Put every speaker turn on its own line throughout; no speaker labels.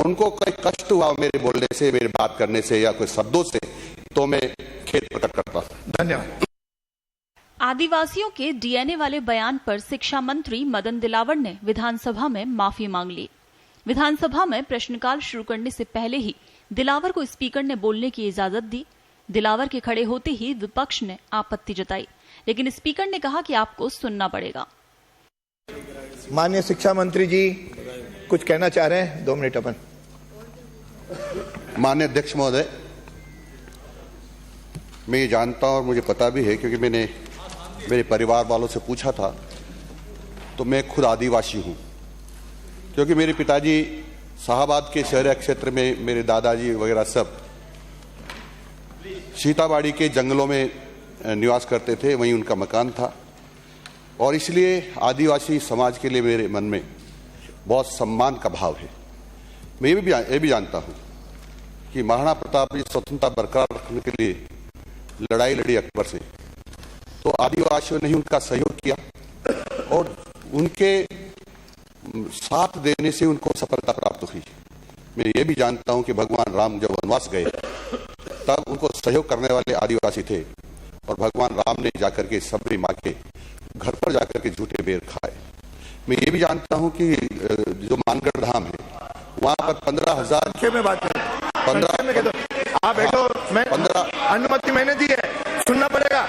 उनको कोई कष्ट हुआ मेरे बोलने से, मेरी बात करने से या कोई शब्दों से, तो मैं खेद प्रकट करता हूं।
धन्यवाद।
आदिवासियों के डीएनए वाले बयान पर शिक्षा मंत्री मदन दिलावर ने विधानसभा में माफी मांग ली। विधानसभा में प्रश्नकाल शुरू करने से पहले ही दिलावर को स्पीकर ने बोलने की इजाजत दी। दिलावर के खड़े होते ही विपक्ष ने आपत्ति जताई, लेकिन स्पीकर ने कहा कि आपको सुनना पड़ेगा।
माननीय शिक्षा मंत्री जी कुछ कहना चाह रहे हैं, 2 मिनट अपन।
माननीय अध्यक्ष महोदय, मैं ये जानता हूं और मुझे पता भी है, क्योंकि मैंने मेरे परिवार वालों से पूछा था, तो मैं खुद आदिवासी हूं। क्योंकि मेरे पिताजी शाहबाद के शहरी क्षेत्र में, मेरे दादाजी वगैरह सब सीताबाड़ी के जंगलों में निवास करते थे, वहीं उनका मकान था। और इसलिए आदिवासी समाज के लिए मेरे मन में बहुत सम्मान का भाव है। मैं ये भी जानता हूं कि महाराणा प्रताप जी स्वतंत्रता बरकरार रखने के लिए लड़ाई लड़ी अकबर से, तो आदिवासियों ने ही उनका सहयोग किया और उनके साथ देने से उनको सफलता प्राप्त हुई। मैं ये भी जानता हूं कि भगवान राम जब वनवास गए तब उनको सहयोग करने वाले आदिवासी थे, और भगवान राम ने जाकर के सबरी माँ के घर पर जाकर के झूठे बेर खाए। मैं ये भी जानता हूं कि जो मानगढ़ धाम है, वहां पर 15,000
में बात करें, 15 आप बैठो, मैं 15 अनुमति मैंने दी है, सुनना पड़ेगा,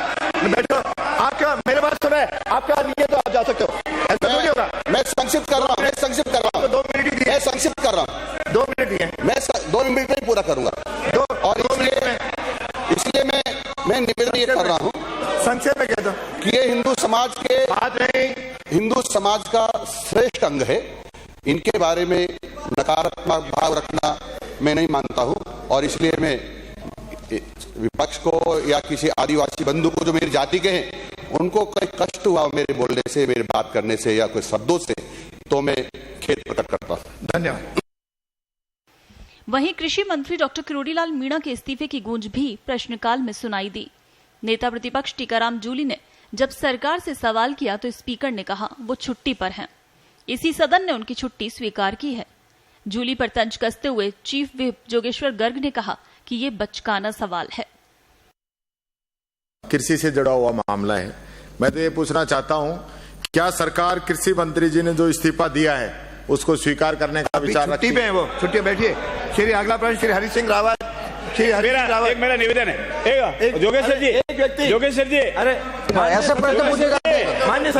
बैठो। आपका मेरे बात सुने, आपका नहीं है तो आप जा सकते हो, ऐसा थोड़ी होगा। मैं संक्षिप्त कर रहा हूँ, 2 मिनट ही दिए, मैं संक्षिप्त कर रहा हूँ, 2 मिनट दिए, मैं 2 मिनट में पूरा करूंगा। और इसलिए मैं निवेदन ये कर रहा हूँ, संक्षेप में कह दो कि ये हिंदू समाज के बात नहीं, हिंदू समाज का श्रेष्ठ अंग है। इनके बारे में नकारात्मक भाव रखना मैं नहीं मानता हूं, और इसलिए मैं विपक्ष को या किसी आदिवासी बंधु को जो मेरी जाति के हैं, उनको कोई कष्ट हुआ मेरे बोलने से, मेरी बात करने से या कोई शब्दों से, तो मैं खेद प्रकट करता हूं। धन्यवाद।
वहीं कृषि मंत्री डॉक्टर किरोड़ीलाल मीणा के इस्तीफे की गूंज भी प्रश्नकाल में सुनाई दी। नेता प्रतिपक्ष टीकाराम जूली ने जब सरकार से सवाल किया तो स्पीकर ने कहा वो छुट्टी पर हैं। इसी सदन ने उनकी छुट्टी स्वीकार की है। जूली पर तंज कसते हुए चीफ व्हिप जोगेश्वर गर्ग ने कहा कि ये बचकाना सवाल है।
कृषि से जुड़ा हुआ मामला है। मैं तो ये पूछना चाहता हूं, क्या सरकार कृषि मंत्री जी ने जो इस्तीफा दिया है उसको स्वीकार करने का विचार रखती है?
छुट्टी पे है वो, छुट्टी बैठिए। श्री अगला प्रश्न श्री हरि सिंह रावत।
मेरा निवेदन है, जोगेश्वर जी, एक व्यक्ति, जोगेश्वर जी, अरे
ऐसे प्रश्न पूछेगा,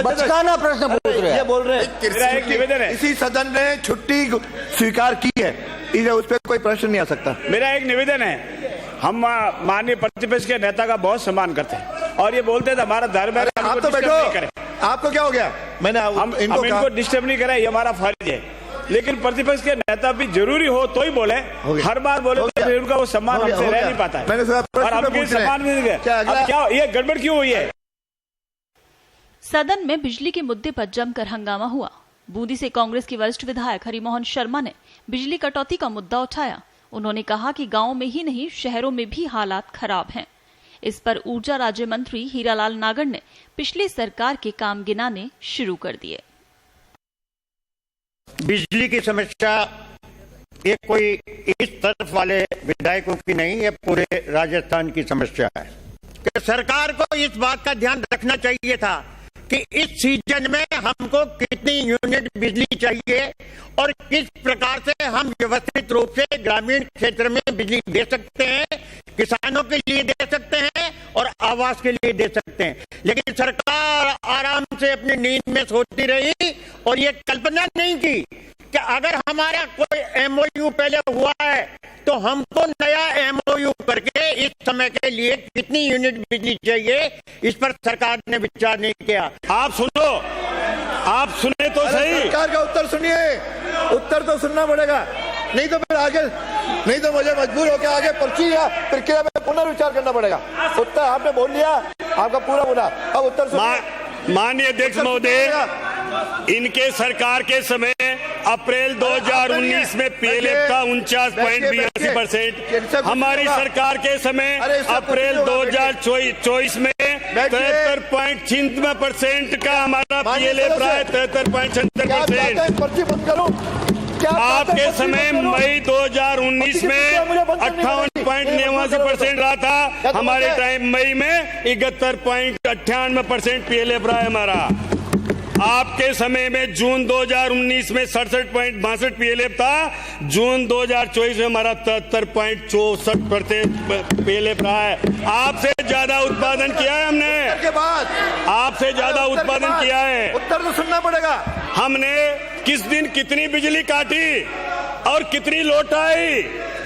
बचकाना प्रश्न पूछ रहे हैं,
ये बोल रहे हैं।
मेरा एक निवेदन है,
इसी सदन ने छुट्टी स्वीकार की है, इसे उस पर कोई प्रश्न नहीं आ सकता।
मेरा एक निवेदन है, हम माननीय प्रतिपक्ष के नेता का बहुत सम्मान करते हैं और ये बोलते थे हमारा धर्म है,
आप तो बैठो, आपको क्या हो गया? मैंने
हम इनको डिस्टर्ब नहीं करा, ये हमारा फर्ज है। लेकिन प्रतिपक्ष के नेता भी जरूरी हो तो ही बोले, हर बार बोले तो फिर उनका वो सम्मान हमसे रह नहीं पाता है। और हमके सम्मान नहीं गए, क्या ये गड़बड़ क्यों हुई है?
सदन में बिजली के मुद्दे पर जमकर हंगामा हुआ। बूंदी से कांग्रेस के वरिष्ठ विधायक हरिमोहन शर्मा ने बिजली कटौती का मुद्दा उठाया। उन्होंने कहा कि गांव में ही नहीं, शहरों में भी हालात खराब हैं। इस पर ऊर्जा राज्य मंत्री हीरालाल नागर ने पिछली सरकार के काम गिनाने शुरू कर दिए।
बिजली की समस्या ये कोई इस तरफ वाले विधायकों की नहीं, ये पूरे राजस्थान की समस्या है कि सरकार को इस बात का ध्यान रखना चाहिए था कि इस सीजन में हमको कितनी यूनिट बिजली चाहिए और किस प्रकार से हम व्यवस्थित रूप से ग्रामीण क्षेत्र में बिजली दे सकते हैं, किसानों के लिए दे सकते हैं और आवास के लिए दे सकते हैं। लेकिन सरकार आराम से अपनी नींद में सोती रही और ये कल्पना नहीं की कि अगर हमारा कोई एमओयू पहले हुआ है तो हमको नया एमओयू करके इस समय के लिए कितनी यूनिट बिजली चाहिए, इस पर सरकार ने विचार नहीं किया।
आप सुनो, आप सुने तो सही।
सरकार का उत्तर सुनिए, उत्तर तो सुनना पड़ेगा, नहीं तो फिर आगे, नहीं तो मुझे मजबूर होकर आगे पर्ची या प्रक्रिया में पुनर्विचार करना पड़ेगा। उत्तर आपने बोल लिया, आपका पूरा बोला, अब उत्तर सुनिए।
माननीय अध्यक्ष महोदय, इनके सरकार के समय अप्रैल 2019 में पीएलएफ का 49.82%, हमारी सरकार के समय अप्रैल 2024 में 73.96% का हमारा पीएलएफ रहा है, 73.76%। आपके समय मई 2019 में 58.89% रहा था, हमारे टाइम मई में 71.98% PLF रहा है हमारा। आपके समय में जून 2019 में 67.62 PLF था, जून 2024 में हमारा 73.64% PLF रहा है। आपसे ज्यादा उत्पादन किया है हमने,
के बाद
आपसे ज्यादा उत्पादन किया है।
उत्तर तो सुनना पड़ेगा।
हमने किस दिन कितनी बिजली काटी और कितनी लौटाई,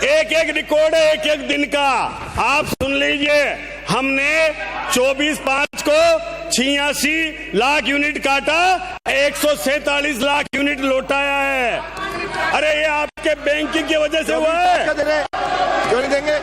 एक एक रिकॉर्ड है एक एक दिन का, आप सुन लीजिए। हमने 24/5 को 86 लाख यूनिट काटा, 147 लाख यूनिट लौटाया है। अरे ये आपके बैंकिंग की वजह से हुआ है।
क्यों नहीं देंगे?